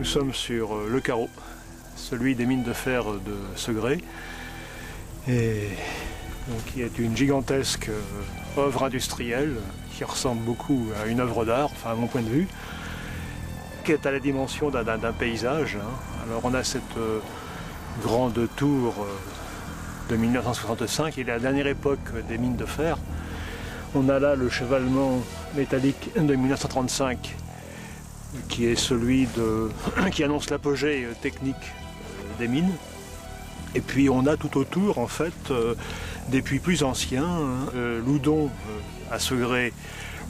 nous sommes sur le carreau, celui des mines de fer de Segré, et donc, qui est une gigantesque œuvre industrielle qui ressemble beaucoup à une œuvre d'art, enfin à mon point de vue, qui est à la dimension d'un paysage. Alors on a cette grande tour de 1965, et la dernière époque des mines de fer. On a là le chevalement métallique de 1935, qui est celui qui annonce l'apogée technique des mines. Et puis on a tout autour en fait des puits plus anciens, Loudon à Segré,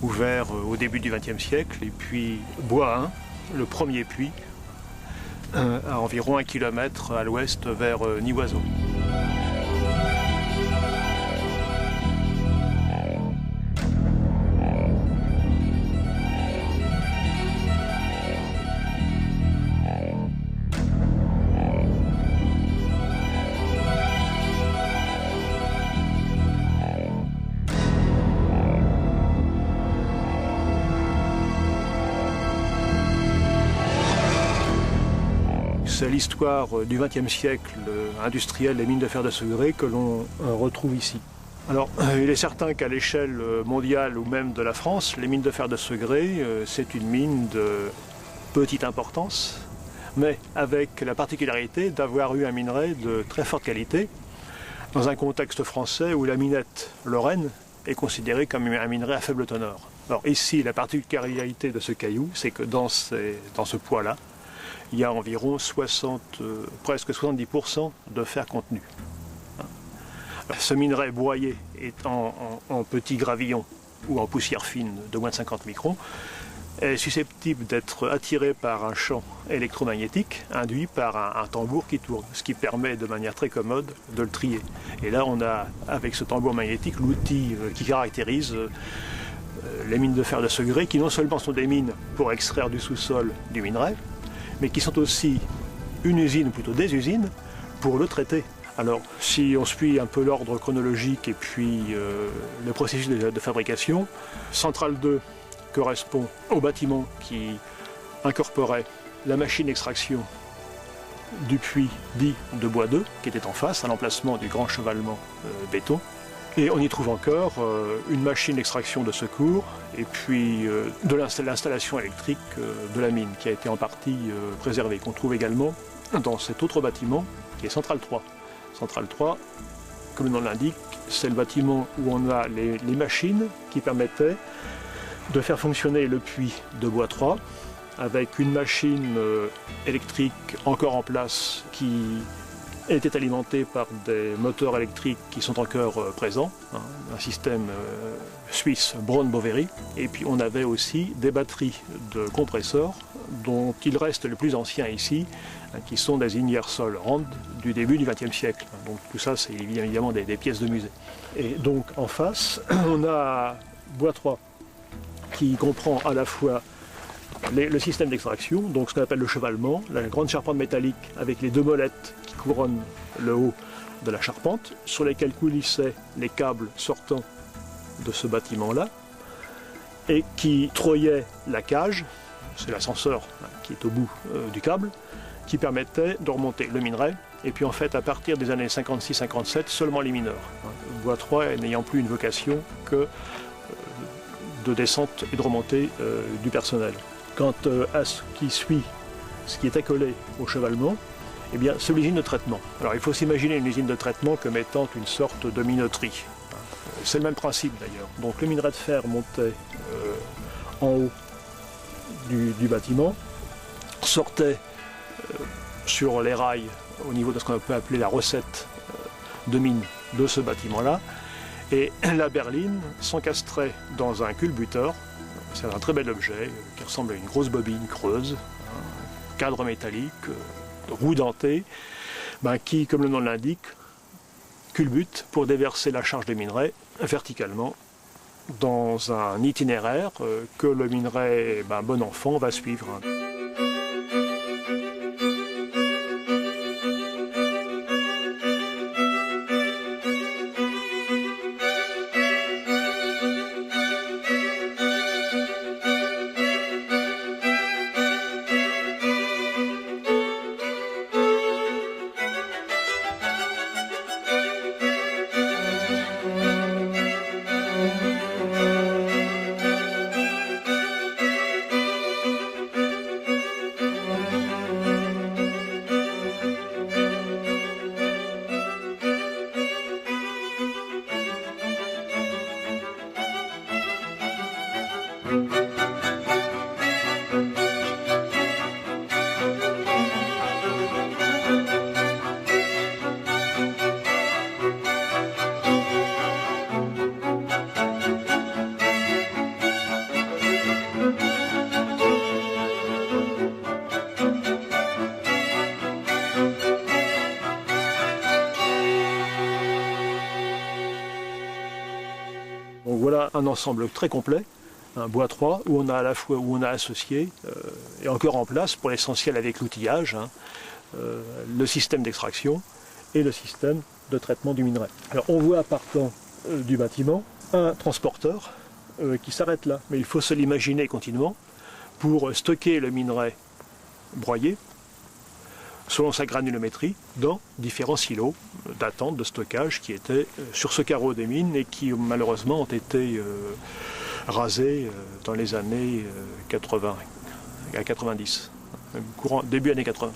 ouvert au début du XXe siècle, et puis Bois 1, le premier puits, à environ 1 km à l'ouest vers Nivoiseau. C'est l'histoire du XXe siècle industriel des mines de fer de Segré que l'on retrouve ici. Alors, il est certain qu'à l'échelle mondiale ou même de la France, les mines de fer de Segré, c'est une mine de petite importance, mais avec la particularité d'avoir eu un minerai de très forte qualité, dans un contexte français où la minette lorraine est considérée comme un minerai à faible teneur. Alors ici, la particularité de ce caillou, c'est que dans ce poids-là, il y a environ presque 70% de fer contenu. Ce minerai broyé est en petits gravillons ou en poussière fine de moins de 50 microns, est susceptible d'être attiré par un champ électromagnétique induit par un tambour qui tourne, ce qui permet de manière très commode de le trier. Et là on a avec ce tambour magnétique l'outil qui caractérise les mines de fer de Segré, qui non seulement sont des mines pour extraire du sous-sol du minerai, mais qui sont aussi une usine, ou plutôt des usines, pour le traiter. Alors, si on suit un peu l'ordre chronologique et puis le processus de fabrication, Centrale 2 correspond au bâtiment qui incorporait la machine d'extraction du puits dit de Bois 2, qui était en face, à l'emplacement du grand chevalement béton. Et on y trouve encore une machine d'extraction de secours et puis de l'installation électrique de la mine qui a été en partie préservée, qu'on trouve également dans cet autre bâtiment qui est Centrale 3. Centrale 3, comme le nom l'indique, c'est le bâtiment où on a les machines qui permettaient de faire fonctionner le puits de Bois 3 avec une machine électrique encore en place qui était alimentée par des moteurs électriques qui sont encore présents, un système suisse Braun-Boveri. Et puis on avait aussi des batteries de compresseurs dont il reste le plus ancien ici, qui sont des Ingersoll Rand du début du XXe siècle. Donc tout ça c'est évidemment des pièces de musée. Et donc en face, on a Bois 3 qui comprend à la fois le système d'extraction, donc ce qu'on appelle le chevalement, la grande charpente métallique avec les deux molettes qui couronnent le haut de la charpente, sur lesquelles coulissaient les câbles sortant de ce bâtiment-là, et qui troyaient la cage, c'est l'ascenseur qui est au bout du câble, qui permettait de remonter le minerai, et puis en fait à partir des années 56-57, seulement les mineurs. Bois 3 n'ayant plus une vocation que de descente et de remontée du personnel. Quant à ce qui suit, ce qui est accolé au chevalement, eh bien, c'est l'usine de traitement. Alors il faut s'imaginer une usine de traitement comme étant une sorte de minoterie. C'est le même principe d'ailleurs. Donc le minerai de fer montait en haut du bâtiment, sortait sur les rails au niveau de ce qu'on peut appeler la recette de mine de ce bâtiment-là, et la berline s'encastrait dans un culbuteur. C'est un très bel objet qui ressemble à une grosse bobine creuse, cadre métallique, roue dentée, qui, comme le nom l'indique, culbute pour déverser la charge des minerais verticalement dans un itinéraire que le minerai, bon enfant, va suivre. un ensemble très complet, un bois 3, où on a à la fois associé et encore en place pour l'essentiel avec l'outillage, le système d'extraction et le système de traitement du minerai. Alors on voit partant du bâtiment un transporteur qui s'arrête là, mais il faut se l'imaginer continuellement pour stocker le minerai broyé selon sa granulométrie dans différents silos d'attente, de stockage qui étaient sur ce carreau des mines et qui malheureusement ont été rasés dans les années 80 à 90, début années 80.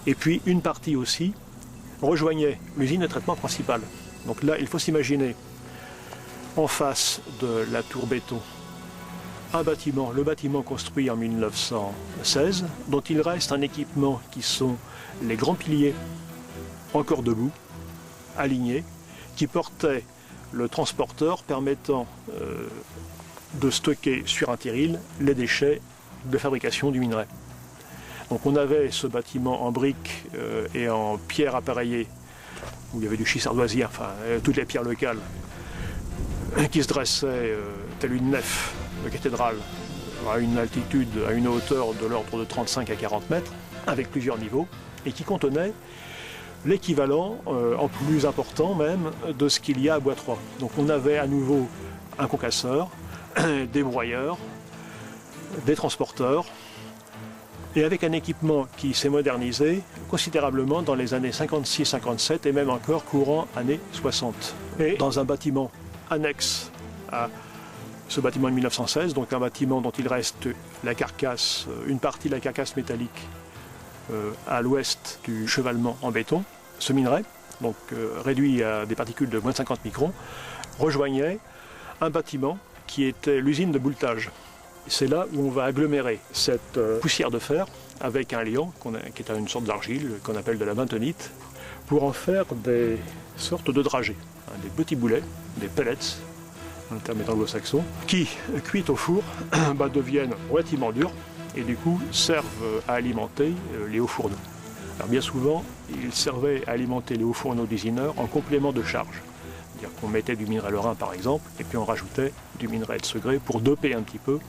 Et puis une partie aussi rejoignait l'usine de traitement principale. Donc là, il faut s'imaginer en face de la tour béton un bâtiment, le bâtiment construit en 1916, dont il reste un équipement qui sont les grands piliers encore debout, alignés, qui portaient le transporteur permettant de stocker sur un terril les déchets de fabrication du minerai. Donc on avait ce bâtiment en briques et en pierre appareillée, où il y avait du schiste ardoisier, enfin toutes les pierres locales, qui se dressaient telle une nef de cathédrale à une altitude, à une hauteur de l'ordre de 35 à 40 mètres, avec plusieurs niveaux, et qui contenait l'équivalent, en plus important même, de ce qu'il y a à Bois 3. Donc on avait à nouveau un concasseur, des broyeurs, des transporteurs, et avec un équipement qui s'est modernisé considérablement dans les années 56-57 et même encore courant années 60. Et dans un bâtiment annexe à ce bâtiment de 1916, donc un bâtiment dont il reste la carcasse, une partie de la carcasse métallique à l'ouest du chevalement en béton, ce minerai, donc réduit à des particules de moins de 50 microns, rejoignait un bâtiment qui était l'usine de bouletage. C'est là où on va agglomérer cette poussière de fer avec un liant, qui est une sorte d'argile qu'on appelle de la bentonite, pour en faire des sortes de dragées, des petits boulets, des pellets, un terme anglo-saxon, qui, cuits au four, deviennent relativement durs et du coup servent à alimenter les hauts fourneaux. Alors bien souvent, ils servaient à alimenter les hauts fourneaux d'usineurs en complément de charge. C'est-à-dire qu'on mettait du minerai lorrain par exemple, et puis on rajoutait du minerai de Segré pour doper un petit peu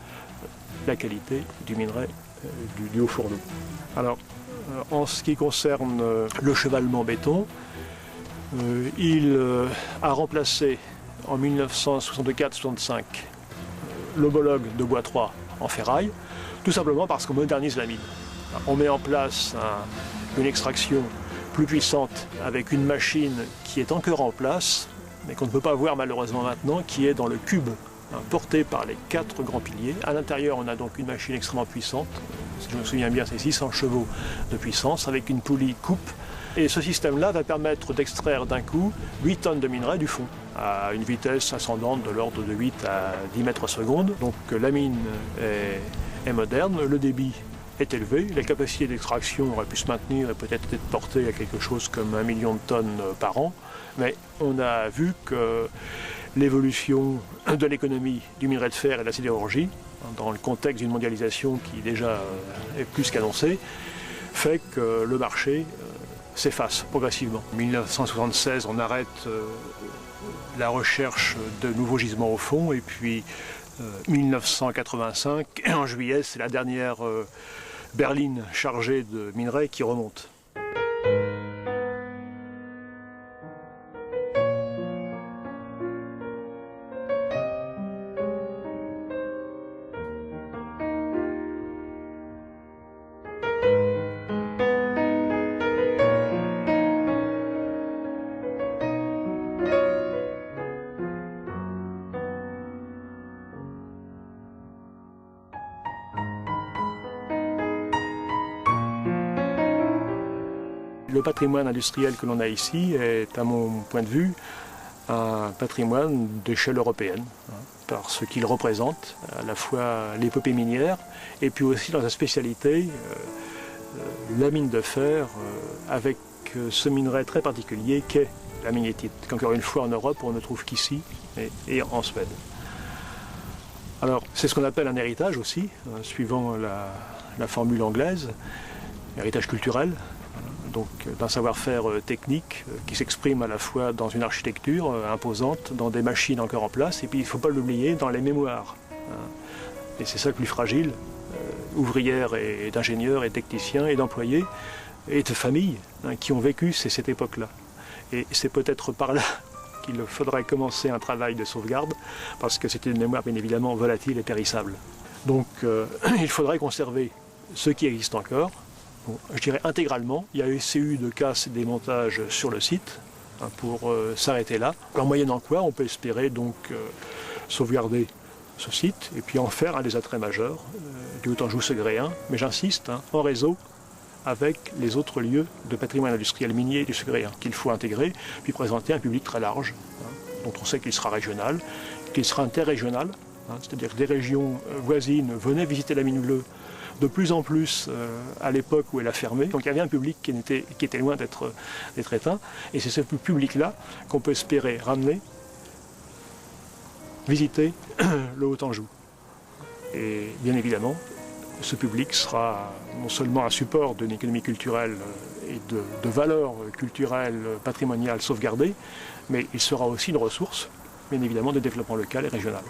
la qualité du minerai du haut fourneau. Alors, en ce qui concerne le chevalement béton, il a remplacé en 1964-65 l'homologue de Bois 3 en ferraille, tout simplement parce qu'on modernise la mine. On met en place une extraction plus puissante avec une machine qui est encore en place, mais qu'on ne peut pas voir malheureusement maintenant, qui est dans le cube, porté par les 4 grands piliers. À l'intérieur, on a donc une machine extrêmement puissante, si je me souviens bien, c'est 600 chevaux de puissance, avec une poulie coupe. Et ce système-là va permettre d'extraire d'un coup 8 tonnes de minerai du fond, à une vitesse ascendante de l'ordre de 8 à 10 mètres secondes. Donc la mine est moderne, le débit est élevé, la capacité d'extraction aurait pu se maintenir et peut-être être portée à quelque chose comme 1 million de tonnes par an. Mais on a vu que l'évolution de l'économie du minerai de fer et de la sidérurgie, dans le contexte d'une mondialisation qui déjà est plus qu'annoncée, fait que le marché s'efface progressivement. En 1976, on arrête la recherche de nouveaux gisements au fond, et puis 1985, en juillet, c'est la dernière berline chargée de minerai qui remonte. Le patrimoine industriel que l'on a ici est, à mon point de vue, un patrimoine d'échelle européenne, par ce qu'il représente, à la fois l'épopée minière, et puis aussi dans sa spécialité, la mine de fer, avec ce minerai très particulier qu'est la magnétite, qu'encore une fois en Europe on ne trouve qu'ici et en Suède. Alors c'est ce qu'on appelle un héritage aussi, suivant la formule anglaise, héritage culturel. donc d'un savoir-faire technique qui s'exprime à la fois dans une architecture imposante, dans des machines encore en place, et puis il ne faut pas l'oublier, dans les mémoires. Et c'est ça le plus fragile, ouvrières et d'ingénieurs et techniciens et d'employés et de familles qui ont vécu cette époque-là. Et c'est peut-être par là qu'il faudrait commencer un travail de sauvegarde, parce que c'est une mémoire bien évidemment volatile et périssable. Donc il faudrait conserver ce qui existe encore, bon, je dirais intégralement. Il y a eu de casse et des montages sur le site pour s'arrêter là. En moyennant quoi, on peut espérer donc sauvegarder ce site et puis en faire un des attraits majeurs du Haut-Anjou-Segréen, mais j'insiste, en réseau avec les autres lieux de patrimoine industriel minier du Segréen qu'il faut intégrer, puis présenter un public très large, dont on sait qu'il sera régional, qu'il sera interrégional, c'est-à-dire que des régions voisines venaient visiter la mine bleue de plus en plus à l'époque où elle a fermé. Donc il y avait un public qui était loin d'être éteint, et c'est ce public-là qu'on peut espérer ramener, visiter le Haut-Anjou. Et bien évidemment, ce public sera non seulement un support d'une économie culturelle et de valeurs culturelles patrimoniales sauvegardées, mais il sera aussi une ressource, bien évidemment, de développement local et régional.